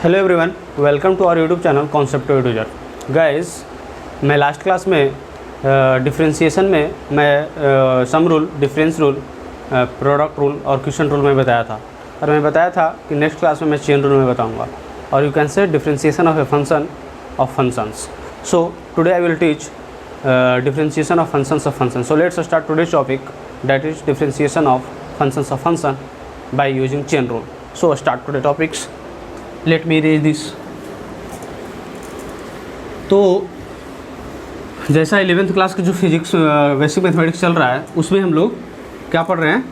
Hello everyone, welcome to our YouTube channel concept to user. Guys, मैं last class में differentiation में मैं sum rule, difference rule, product rule और question rule में बताया था, और मैं बताया था कि नेक्स्ट क्लास में मैं चेन रूल में बताऊंगा, और you can say differentiation of a function of functions. So today I will teach differentiation of functions of function. So let's start today's topic, that is differentiation of functions of function by using chain rule. So start today topics. Let me read this. तो जैसा 11th class का जो physics basic mathematics चल रहा है, उसमें हम लोग क्या पढ़ रहे हैं,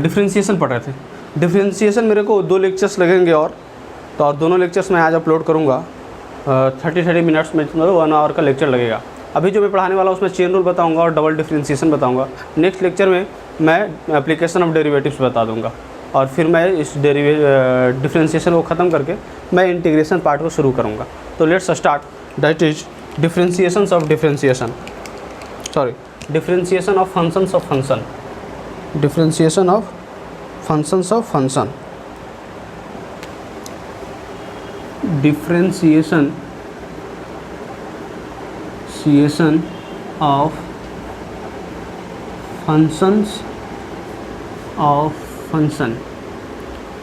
डिफरेंशिएशन पढ़ रहे थे। डिफरेंशिएशन मेरे को 2 लेक्चर्स लगेंगे, और दोनों लेक्चर्स मैं आज अपलोड करूँगा 30 मिनट्स में, मतलब 1 आवर का लेक्चर लगेगा। अभी जो मैं पढ़ाने वाला हूँ उसमें चेन रूल बताऊँगा और डबल डिफरेंशिएशन बताऊँगा। नेक्स्ट लेक्चर में मैं एप्लीकेशन ऑफ डेरिवेटिव्स बता दूँगा, और फिर मैं इस डिफरेंशिएशन को ख़त्म करके मैं इंटीग्रेशन पार्ट को शुरू करूँगा। तो let's start, that is differentiation of differentiation, differentiation of functions of function, differentiation of functions of function, differentiation of functions of function.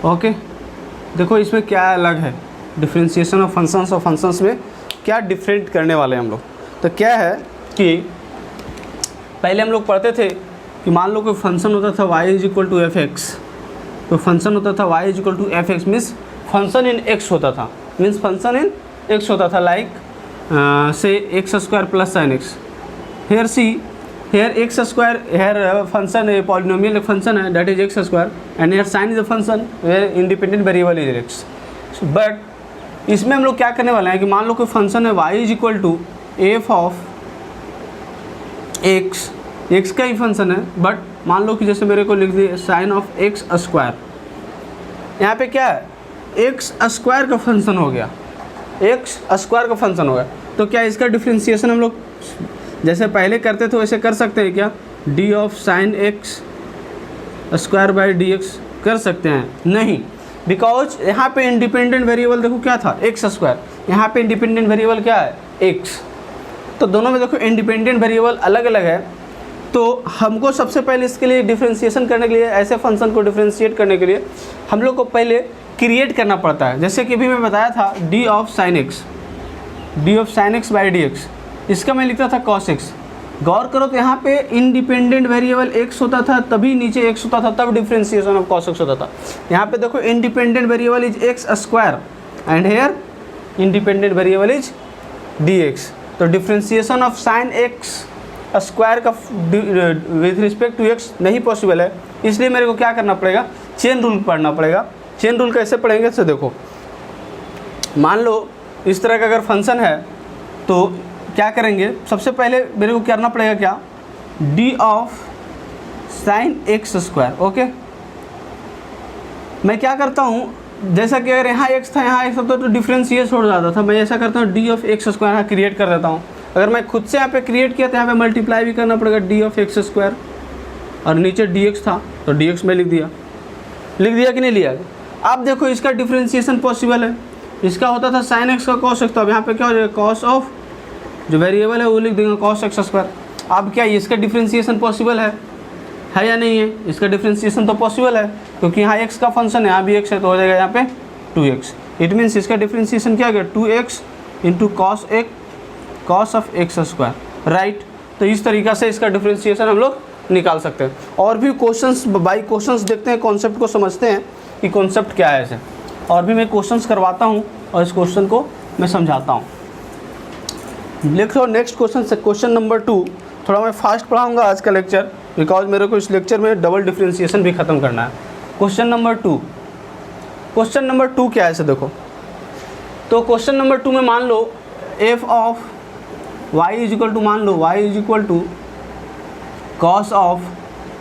Okay, देखो इसमें क्या अलग है, differentiation of functions of functions में क्या डिफरेंट करने वाले हैं हम लोग। तो क्या है कि पहले हम लोग पढ़ते थे कि मान लो कोई फंक्शन होता था y is equal to f x, तो फंक्शन होता था y is equal to f x, means function in x होता था, मीन्स फंक्शन इन x होता था, like say x square plus sine x. Here see, here x square, here function a polynomial function है, that is x square, and here sin is a function where independent variable is x। but इसमें हम लोग क्या करने वाले हैं कि मान लो कोई फंक्शन है y is equal to f of x, x का ही फंक्शन है, बट मान लो कि जैसे मेरे को लिख दिए साइन ऑफ एक्स स्क्वायर, यहाँ पे क्या है, एक्स स्क्वायर का फंक्शन हो गया, एक्स स्क्वायर का फंक्शन हो गया। तो क्या इसका डिफरेंशिएशन हम लोग जैसे पहले करते थे वैसे कर सकते हैं क्या, D of sine x square by d x कर सकते हैं? नहीं, बिकॉज यहाँ पे इंडिपेंडेंट वेरिएबल देखो क्या था, एक्स स्क्वायर, यहाँ पे इंडिपेंडेंट वेरिएबल क्या है, एक्स। तो दोनों में देखो इंडिपेंडेंट वेरिएबल अलग अलग है। तो हमको सबसे पहले इसके लिए डिफरेंशिएशन करने के लिए, ऐसे फंक्शन को डिफरेंशिएट करने के लिए हम लोग को पहले क्रिएट करना पड़ता है। जैसे कि अभी मैं बताया था D of sine x, D of sine x by d x, इसका मैं लिखता था कॉस एक्स। गौर करो तो यहाँ पे इंडिपेंडेंट वेरिएबल एक्स होता था, तभी नीचे एक्स होता था, तब डिफरेंशिएशन ऑफ कॉस एक्स होता था। यहाँ पे देखो independent variable is x square and here independent variable is d x. तो differentiation of sine x square का विथ रिस्पेक्ट टू एक्स नहीं पॉसिबल है, इसलिए मेरे को क्या करना पड़ेगा, चेन रूल पढ़ना पड़ेगा। चेन रूल कैसे पढ़ेंगे, तो देखो मान लो इस तरह का अगर फंक्शन है तो क्या करेंगे, सबसे पहले मेरे को करना पड़ेगा क्या, D of sine x square. Okay, मैं क्या करता हूँ, जैसा कि अगर यहाँ एक्स था यहाँ एक्स था तो डिफरेंशिएट हो जाता था, मैं ऐसा करता हूँ डी ऑफ एक्स स्क्वायर यहाँ क्रिएट कर देता हूँ। अगर मैं खुद से यहाँ पे क्रिएट किया तो यहाँ पे मल्टीप्लाई भी करना पड़ेगा डी ऑफ एक्स स्क्वायर, और नीचे डी एक्स था तो डी एक्स में लिख दिया कि नहीं लिया। अब देखो इसका डिफरेंशिएशन पॉसिबल है, इसका होता था साइन एक्स का कॉस एक्स, तो अब यहाँ पे क्या हो जाएगा, कॉस ऑफ जो वेरिएबल है वो लिख देंगे कॉस एक्स स्क्वायर। अब क्या इसका डिफरेंशिएशन पॉसिबल है या नहीं है, इसका डिफरेंशिएशन तो पॉसिबल है, क्योंकि यहाँ एक्स का फंक्शन है, यहाँ भी एक्स है, तो हो जाएगा यहाँ पे 2x। इट मीन्स इसका डिफरेंशिएशन क्या गया, 2x into cos of x square, right. तो इस तरीक़ा से इसका डिफरेंशिएशन हम लोग निकाल सकते हैं। और भी क्वेश्चंस बाई क्वेश्चंस देखते हैं, कॉन्सेप्ट को समझते हैं कि कॉन्सेप्ट क्या है ऐसे, और भी मैं क्वेश्चंस करवाता हूँ और इस क्वेश्चन को मैं समझाता हूँ। देखो नेक्स्ट क्वेश्चन से, क्वेश्चन नंबर 2। थोड़ा मैं फास्ट पढ़ाऊँगा आज का लेक्चर, बिकॉज मेरे को इस लेक्चर में डबल डिफरेंशिएशन भी ख़त्म करना है। क्वेश्चन नंबर 2, क्वेश्चन नंबर 2 क्या है ऐसे देखो, तो क्वेश्चन नंबर 2 में मान लो F of y is equal to, मान लो y is equal to cos of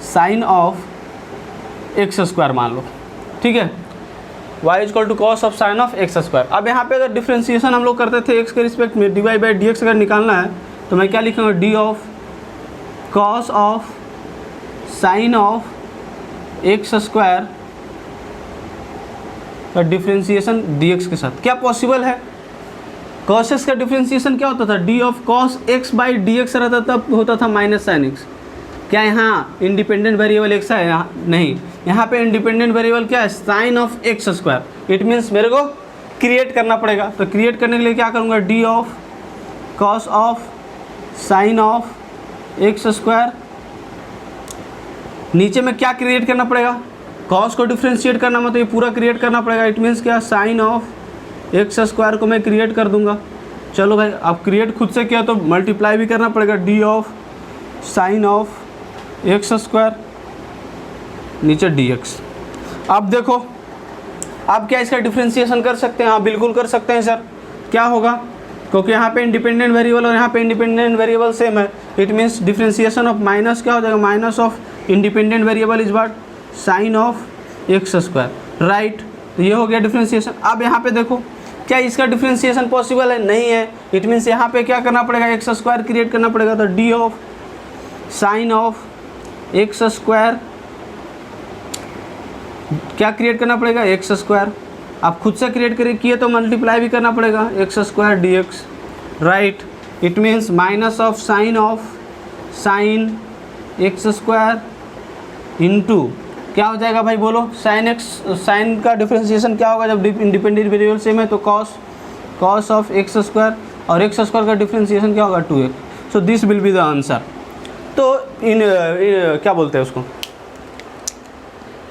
sine of x square मान लो, ठीक है, y is equal to cos of sine of x square. अब यहाँ पे अगर डिफरेंशिएशन हम लोग करते थे x के रिस्पेक्ट में, d y by d x अगर निकालना है तो मैं क्या लिखूँगा, d of cos of sine of x square का डिफ्रेंसिएशन dx के साथ क्या पॉसिबल है? cos x का डिफ्रेंसिएशन क्या होता था? d of cos x by dx रहता तब होता था माइनस साइन x। क्या यहाँ इंडिपेंडेंट वेरिएबल x है? यहाँ नहीं, यहाँ पे इंडिपेंडेंट वेरिएबल क्या है? Sine of x square. It means मेरे को क्रिएट करना पड़ेगा, तो क्रिएट करने के लिए क्या करूँगा? d of cos of sine of x square. नीचे में क्या क्रिएट करना पड़ेगा? cos को डिफ्रेंशिएट करना मतलब ये पूरा क्रिएट करना पड़ेगा। इट मीन्स क्या? साइन ऑफ एक्स स्क्वायर को मैं क्रिएट कर दूंगा। चलो भाई, अब क्रिएट खुद से किया तो मल्टीप्लाई भी करना पड़ेगा। d of sine of x square नीचे dx। अब देखो, आप क्या इसका डिफ्रेंशिएशन कर सकते हैं? हाँ बिल्कुल कर सकते हैं सर। क्या होगा? क्योंकि यहाँ पे इंडिपेंडेंट वेरिएबल और यहाँ पे इंडिपेंडेंट वेरिएबल सेम है। It means differentiation of minus क्या हो जाएगा? Minus of independent variable is what? Sine of x square, right. तो ये हो गया डिफ्रेंशिएशन। अब यहाँ पे देखो, क्या इसका डिफ्रेंशिएशन पॉसिबल है? नहीं है। इट मीन्स यहाँ पे क्या करना पड़ेगा? एक्स स्क्वायर क्रिएट करना पड़ेगा। तो D of sine of x square क्या क्रिएट करना पड़ेगा? X square. आप खुद से क्रिएट किए तो मल्टीप्लाई भी करना पड़ेगा, x square D x, right. It means minus of sine x square into क्या हो जाएगा भाई? बोलो। साइन का डिफ्रेंशिएशन क्या होगा जब इंडिपेंडेंट वेरिएबल सेम है? तो कॉस ऑफ एक्स स्क्वायर, और एक्स स्क्वायर का डिफ्रेंशिएशन क्या होगा? 2x। So this will be the answer. तो क्या बोलते हैं उसको?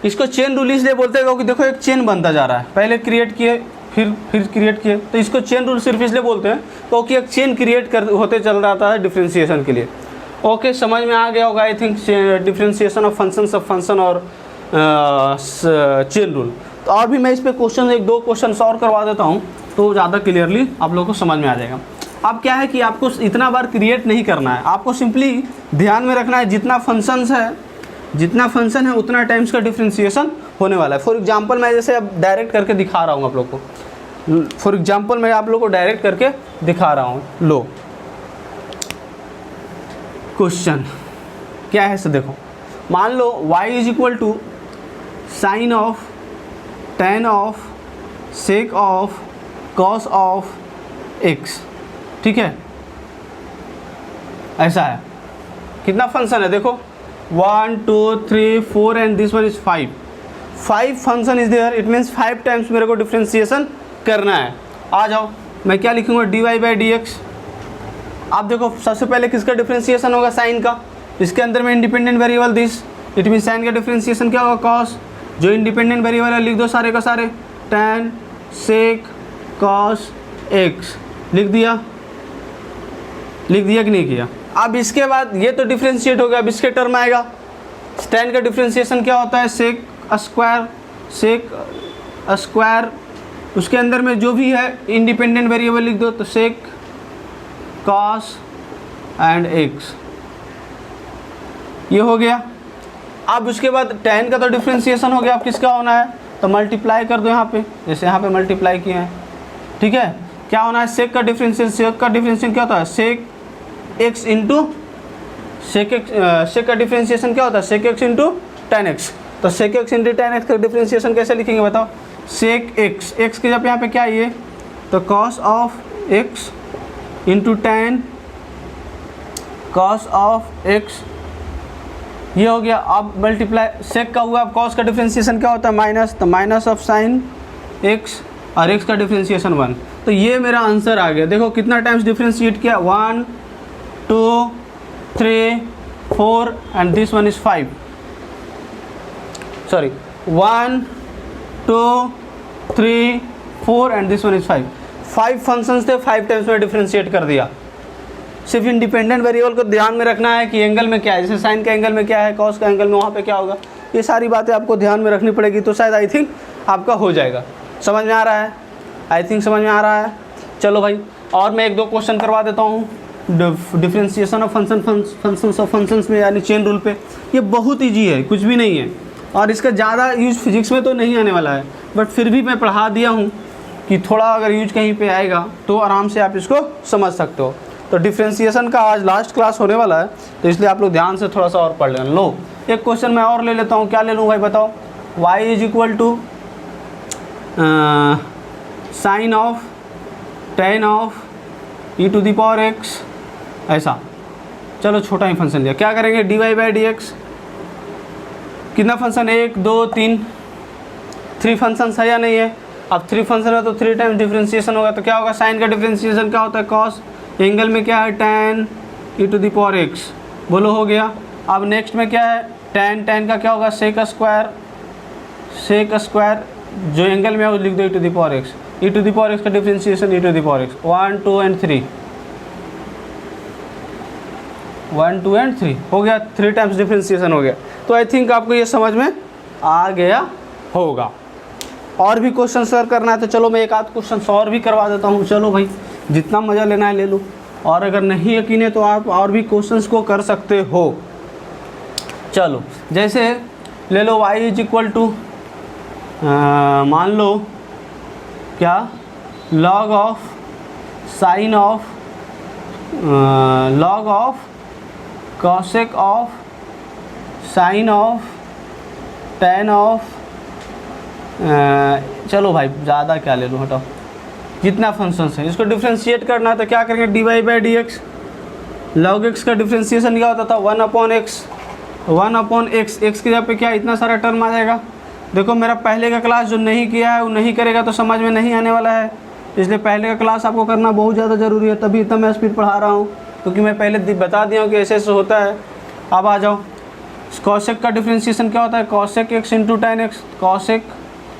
इसको चेन रूल इसलिए बोलते हैं क्योंकि देखो एक चेन बनता जा रहा है। पहले क्रिएट किए फिर क्रिएट किए, तो इसको चेन रूल सिर्फ इसलिए बोलते हैं क्योंकि एक चेन क्रिएट होते चल रहा है डिफ्रेंशिएशन के लिए। ओके, समझ में आ गया होगा I think differentiation of function, सब फंक्शन और चेन रूल। तो और भी मैं इस पर क्वेश्चन एक दो क्वेश्चन और करवा देता हूँ तो ज़्यादा क्लियरली आप लोगों को समझ में आ जाएगा। अब क्या है कि आपको इतना बार क्रिएट नहीं करना है, आपको सिंपली ध्यान में रखना है जितना फंक्शन है उतना टाइम्स का डिफ्रेंशिएशन होने वाला है। फॉर एग्जांपल मैं जैसे अब डायरेक्ट करके दिखा रहा हूँ आप लोग को। फॉर एग्जांपल मैं आप लोग को डायरेक्ट करके दिखा रहा हूँ। लो क्वेश्चन क्या है सो देखो, मान लो y is equal to sine of tan of sec of cos of x, ठीक है। ऐसा है, कितना फंक्शन है देखो, 1 2 3 4 and this one is 5 function is there. It means 5 times मेरे को डिफ्रेंशिएशन करना है। आ जाओ, मैं क्या लिखूंगा? D y by d x. आप देखो सबसे पहले किसका डिफ्रेंशिएशन होगा? साइन का। इसके अंदर में independent variable this, it mean sine का डिफ्रेंशिएशन क्या होगा? कॉस। जो इंडिपेंडेंट वेरिएबल है लिख दो सारे का सारे, tan सेक कॉस एक्स। लिख दिया कि नहीं किया? अब इसके बाद ये तो डिफ्रेंशिएट हो गया। अब इसके टर्म आएगा, tan का डिफ्रेंशिएशन क्या होता है? Sec square. उसके अंदर में जो भी है इंडिपेंडेंट वेरिएबल लिख दो, तो सेक कॉस एंड एक्स, ये हो गया। अब उसके बाद tan का तो डिफ्रेंशिएशन हो गया। अब किसका होना है? तो मल्टीप्लाई कर दो यहाँ पे, जैसे यहाँ पे मल्टीप्लाई किए हैं, ठीक है। क्या होना है? सेक का डिफ्रेंशिएशन क्या होता है? सेक एक्स इंटू सेक का डिफ्रेंशिएशन क्या होता है? Sec x into tan x. तो sec x into tan x का डिफ्रेंशिएशन कैसे लिखेंगे बताओ? सेक एक्स के जब यहाँ पे क्या है ये, तो cos of x into ten cos of x, ये हो गया। अब मल्टीप्लाई सेक का हुआ। अब कॉस का डिफ्रेंशिएशन क्या होता है? माइनस, तो माइनस ऑफ साइन एक्स, और एक्स का डिफ्रेंशिएशन 1। तो ये मेरा आंसर आ गया। देखो कितना टाइम्स डिफ्रेंशिएट किया, 1 2 3 4 and this one is 5। Sorry, 1 2 3 4 and this one is 5 functions थे, 5 टाइम्स में डिफ्रेंशिएट कर दिया। सिर्फ इंडिपेंडेंट वेरिएबल को ध्यान में रखना है कि एंगल में क्या है, जैसे साइन का एंगल में क्या है, कॉस का एंगल में वहाँ पे क्या होगा, ये सारी बातें आपको ध्यान में रखनी पड़ेगी। तो शायद आई थिंक आपका हो जाएगा। समझ में आ रहा है? आई थिंक समझ में आ रहा है। चलो भाई, और मैं एक दो क्वेश्चन करवा देता हूँ डिफ्रेंशिएशन ऑफ फंक्शंस में, यानी चेन रूल पे। ये बहुत ईजी है, कुछ भी नहीं है, और इसका ज़्यादा यूज फिजिक्स में तो नहीं आने वाला है, बट फिर भी मैं पढ़ा दिया हूँ कि थोड़ा अगर यूज कहीं पे आएगा तो आराम से आप इसको समझ सकते हो। तो डिफ्रेंशिएशन का आज लास्ट क्लास होने वाला है, तो इसलिए आप लोग ध्यान से थोड़ा सा और पढ़ लेना। लो एक क्वेश्चन मैं और ले लेता हूँ। क्या ले लूँ भाई बताओ? y is equal to sine of tan of e to the power x, ऐसा। चलो छोटा ही फंक्शन लिया, क्या करेंगे d y by d x, कितना फंक्शन, 1 2 3, 3 फंक्शन है या नहीं है। अब 3 फंक्शन है तो 3 टाइम्स डिफ्रेंशिएशन होगा, तो क्या होगा, साइन का डिफ्रेंशिएशन क्या होता है, कॉस, एंगल में क्या है tan e to the power x, बोलो हो गया। अब नेक्स्ट में क्या है, tan का क्या होगा, सेक स्क्वायर, जो एंगल में है वो लिख दो e to the power x, e to the power x का differentiation e to the power x, 1 2 and 3, 1 2 and 3 हो गया, 3 टाइम्स डिफ्रेंशिएशन हो गया। तो आई थिंक आपको ये समझ में आ गया होगा। और भी क्वेश्चन सॉल्व करना है तो चलो मैं एक आध क्वेश्चन और भी करवा देता हूँ। चलो भाई, जितना मज़ा लेना है ले लो, और अगर नहीं यकीन है तो आप और भी क्वेश्चंस को कर सकते हो। चलो जैसे ले लो y इज इक्वल टू, मान लो क्या, log of sine of log of cosec of sine of tan of, चलो भाई ज़्यादा क्या ले लूँ, हटाओ, जितना फंक्शंस है इसको डिफ्रेंशिएट करना है तो क्या करेंगे, d y by d x, log x का डिफ्रेंशिएशन क्या होता था, 1 upon x, 1 upon x, x की जगह पे क्या इतना सारा टर्म आ जाएगा। देखो मेरा पहले का क्लास जो नहीं किया है वो नहीं करेगा तो समझ में नहीं आने वाला है, इसलिए पहले का क्लास आपको करना बहुत ज़्यादा ज़रूरी है, तभी इतना मैं स्पीड पढ़ा रहा हूँ, क्योंकि मैं पहले बता दिया हूँ कि ऐसे ऐसे होता है। अब आ जाओ, कॉसेक का डिफ्रेंशिएशन क्या होता है, cosec x into tan x, cosec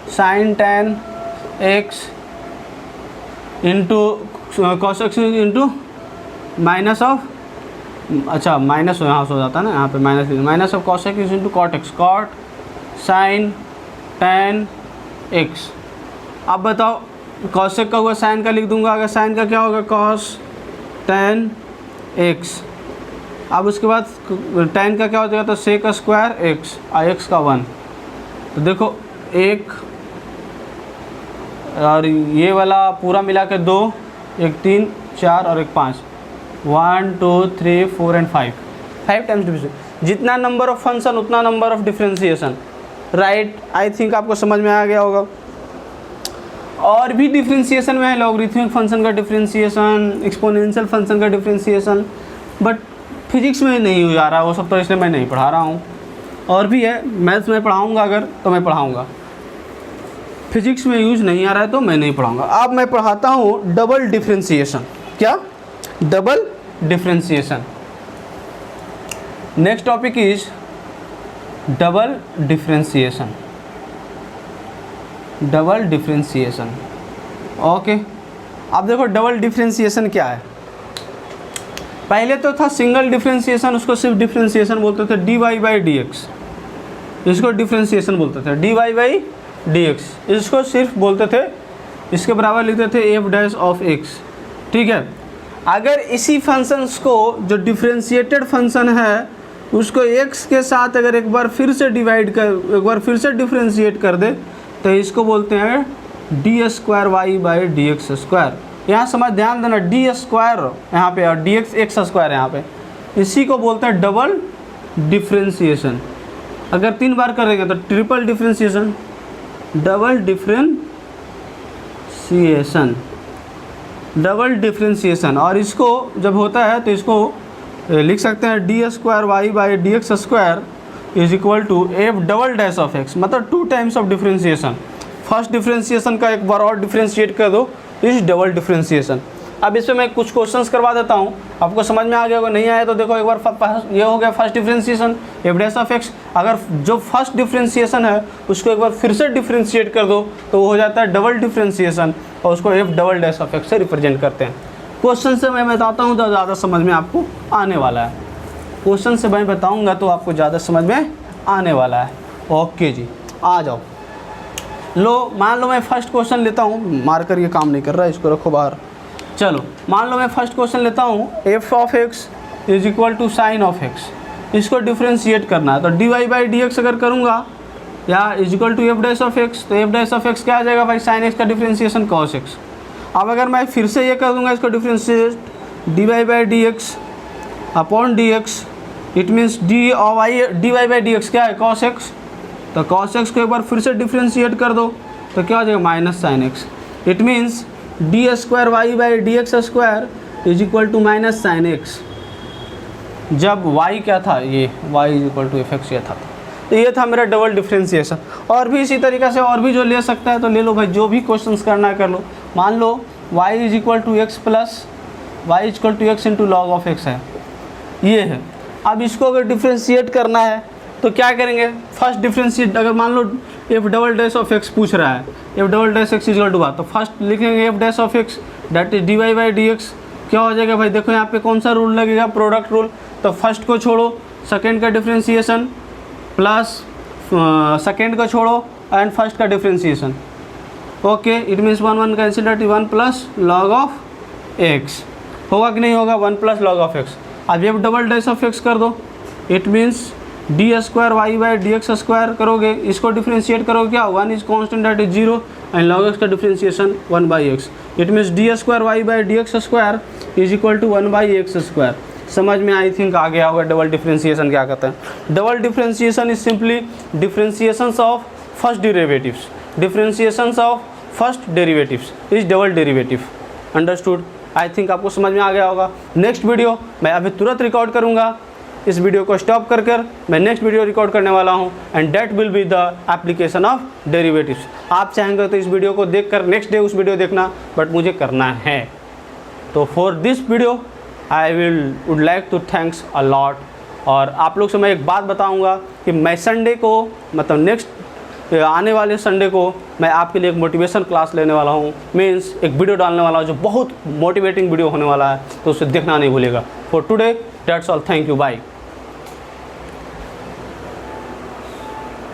sine tan x into cosec into minus of, अच्छा माइनस यहाँ से हो जाता है ना, यहाँ पे minus of cosec is into cot x, cot sine tan x. अब बताओ कॉसेक का हुआ साइन का लिख दूंगा, अगर साइन का क्या होगा, कॉस टेन एक्स। अब उसके बाद टेन का क्या हो जाएगा, तो सेक स्क्वायर एक्स, एक्स का 1, तो देखो 1 और ये वाला पूरा मिला के 2, 1 3 4 और 1 5, 1 2 3 4 एंड 5 टाइम्स डिफ्रेंशिएशन, जितना नंबर ऑफ फंक्शन उतना number of differentiation, right. I think आपको समझ में आ गया होगा। और भी डिफ्रेंशिएशन में है, लॉगरिथमिक फंक्शन का डिफ्रेंशिएशन, एक्सपोनेंशियल फंक्शन का डिफ्रेंशिएशन, बट फिजिक्स में नहीं हो जा रहा वो सब, तो इसलिए मैं नहीं पढ़ा रहा हूँ। और भी है, मैथ्स में पढ़ाऊँगा अगर तो मैं पढ़ाऊँगा, फिजिक्स में यूज नहीं आ रहा है तो मैं नहीं पढ़ाऊँगा। अब मैं पढ़ाता हूँ डबल डिफ्रेंशिएशन। क्या, double differentiation. Next topic is double differentiation, double differentiation. Okay, अब देखो डबल डिफ्रेंशिएशन क्या है। पहले तो था सिंगल डिफ्रेंशिएशन, उसको सिर्फ डिफ्रेंशिएशन बोलते थे, d y by d x, इसको डिफ्रेंशिएशन बोलते थे, d y by d x, इसको सिर्फ बोलते थे, इसके बराबर लिखते थे एफ डैश ऑफ एक्स। ठीक है, अगर इसी फंक्शंस को जो डिफ्रेंशिएटेड फंक्शन है उसको x के साथ अगर एक बार फिर से डिवाइड कर, एक बार फिर से डिफ्रेंशिएट कर दे तो इसको बोलते हैं d square y by d x square. यहाँ समझ ध्यान देना, डी स्क्वायर यहाँ पे और डी एक्स एक्स स्क्वायर यहाँ पे, इसी को बोलते हैं डबल डिफ्रेंशिएशन। अगर 3 बार करेंगे तो triple differentiation, double differentiation, double differentiation. और इसको जब होता है तो इसको लिख सकते हैं d square y by d x square is equal to f double dash of x, मतलब 2 times of differentiation. First differentiation का एक बार और डिफ्रेंशिएट कर दो, इज डबल डिफ्रेंशिएशन। अब इसमें मैं कुछ क्वेश्चंस करवा देता हूँ, आपको समझ में आ गया होगा, नहीं आया तो देखो एक बार ये हो गया first differentiation F dash of x. अगर जो फर्स्ट डिफ्रेंशिएशन है उसको एक बार फिर से डिफ्रेंशिएट कर दो तो वो हो जाता है डबल डिफ्रेंशिएशन, और उसको F double dash of x से रिप्रेजेंट करते हैं। क्वेश्चन से मैं बताता हूँ तो ज़्यादा समझ में आपको आने वाला है, क्वेश्चन से मैं बताऊँगा तो आपको ज़्यादा समझ में आने वाला है। ओके जी, आ जाओ। लो मान लो मैं फर्स्ट क्वेश्चन लेता हूँ, मार्कर ये काम नहीं कर रहा है, इसको रखो बाहर। चलो मान लो मैं फर्स्ट क्वेश्चन लेता हूँ, f of x is equal to sine of x, इसको डिफ्रेंशिएट करना है तो d y by d x अगर करूँगा या is equal to f dash of x, तो एफ डैश ऑफ एक्स क्या आ जाएगा भाई, साइन एक्स का डिफ्रेंशिएशन कॉस एक्स। अब अगर मैं फिर से ये कर दूंगा इसको differentiate, d y by d x upon d x, it means d y by d x क्या है, कॉस एक्स, तो कॉस एक्स को एक बार फिर से डिफ्रेंशिएट कर दो तो क्या हो जाएगा minus sine x. It means d square y by d x square is equal to minus sine x. जब y क्या था, ये y is equal to f x ये था। तो ये था मेरा डबल डिफ्रेंशिएशन। और भी इसी तरीक़े से और भी जो ले सकता है तो ले लो भाई, जो भी क्वेश्चंस करना है कर लो। मान लो y is equal to x plus y is equal to x into log of x है, ये है। अब इसको अगर डिफ्रेंशिएट करना है तो क्या करेंगे, फर्स्ट डिफ्रेंशिएट, अगर मान लो F double dash of x पूछ रहा है, F double dash x is equal to तो फर्स्ट लिखेंगे F dash of x that is d y by d x. क्या हो जाएगा भाई, देखो यहाँ पे कौन सा रूल लगेगा, प्रोडक्ट रूल। तो फर्स्ट को छोड़ो, सेकेंड का डिफ्रेंशिएशन प्लस सेकेंड का छोड़ो एंड फर्स्ट का differentiation. Okay, it means 1 1 cancel, that is 1 plus log of x. होगा कि नहीं होगा, 1 प्लस लॉग ऑफ एक्स। अब F double dash of x कर दो, it means d square y by d x square करोगे, इसको डिफ्रेंशिएट करोगे क्या, 1 is constant that is 0 and log x का differentiation 1 by x. It means d square y by d x square is equal to 1 by x square. समझ में I think आ गया होगा double differentiation क्या कहते हैं। Double differentiation is simply differentiations of first derivatives, differentiations of first derivatives is double derivative. Understood, I think आपको समझ में आ गया होगा। नेक्स्ट वीडियो मैं अभी तुरंत रिकॉर्ड करूँगा, इस वीडियो को स्टॉप कर कर मैं नेक्स्ट वीडियो रिकॉर्ड करने वाला हूं and that will be the application of derivatives. आप चाहेंगे तो इस वीडियो को देखकर नेक्स्ट डे उस वीडियो देखना, बट मुझे करना है। तो for this video I would like to thanks a lot. और आप लोग से मैं एक बात बताऊंगा कि मैं संडे को, मतलब नेक्स्ट आने वाले संडे को मैं आपके लिए एक मोटिवेशन क्लास लेने वाला हूँ, मीन्स एक वीडियो डालने वाला हूँ जो बहुत मोटिवेटिंग वीडियो होने वाला है, तो उसे देखना नहीं भूलेगा। For today that's all, thank you, bye.